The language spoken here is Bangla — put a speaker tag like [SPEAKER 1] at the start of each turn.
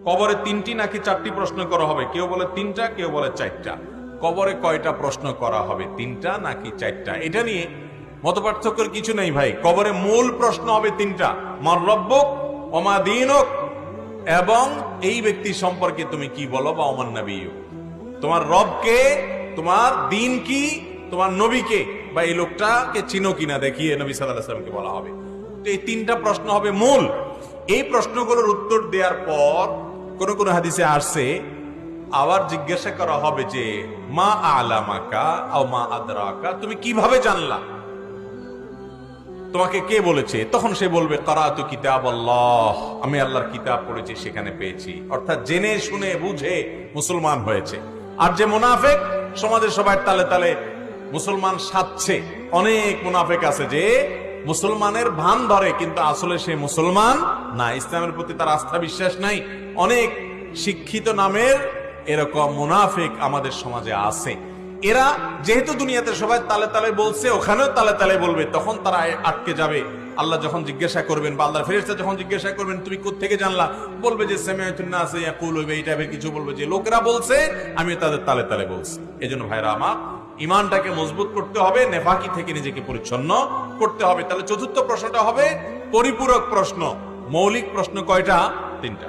[SPEAKER 1] কবরে 3টি নাকি 4টি প্রশ্ন করা হবে? কেউ বলে 3টা, কেউ বলে 4টা। কবরে কয়টা প্রশ্ন করা হবে, 3টা নাকি 4টা? এটা নিয়ে মতপার্থক্যের কিছু নেই ভাই। কবরে মূল প্রশ্ন হবে 3টা, মান রব্বুক ওয়া মা দীনুক, এবং এই ব্যক্তি সম্পর্কে তুমি কি বলো, বা ওমান নবিয়্যুক, তোমার রবকে, তোমার দ্বীন কি, তোমার নবীকে, বা এই লোকটাকে চিনো কিনা দেখিয়ে নবী সাল্লাল্লাহু আলাইহি ওয়াসাল্লামকে বলা হবে। তো এই 3টা প্রশ্ন হবে মূল। এই প্রশ্নগুলোর উত্তর দেওয়ার পর কোন কোন হাদিসে আসছে আবার জিজ্ঞাসা করা হবে যে মা আলামাকা আও মা আদরাকা, তুমি কিভাবে জানলা, তোমাকে কে বলেছে? তখন সে বলবে কারাতু কিতাবাল্লাহ, আমি আল্লাহর কিতাব পড়েছি, সেখানে পেয়েছি। অর্থাৎ জেনে শুনে বুঝে মুসলমান হয়েছে। আর যে মুনাফিক, সমাজের সবাই তালে তালে মুসলমান সাজছে। অনেক মুনাফিক আছে যে মুসলমানের ভান ধরে, কিন্তু আসলে সে মুসলমান না, ইসলামের প্রতি তার আস্থা বিশ্বাস নাই। অনেক শিক্ষিত নামের এরকম মুনাফিক আমাদের সমাজে আছে। এরা যেহেতু দুনিয়াতে সবাই তালে তালে বলছে, ওখানেও তালে তালে বলবে, তখন তারা আটকে যাবে। আল্লাহ যখন জিজ্ঞাসা করবেন, বা আল্লাহর ফেরেশতা যখন জিজ্ঞাসা করবেন তুমি কোত্থেকে জানলা, বলবে যে সামিআতুন নাস ইয়াকুলু, এই টাইপের কিছু বলবে যে লোকেরা বলছে, আমি তাদের তালে তালে বলছি। এজন্য ভাইরা আমার, ইমানটাকে মজবুত করতে হবে, নেফাকি থেকে নিজেকে পরিচ্ছন্ন করতে হবে। তাহলে চতুর্থ প্রশ্নটা হবে পরিপূরক প্রশ্ন। মৌলিক প্রশ্ন কয়টা? 3টা।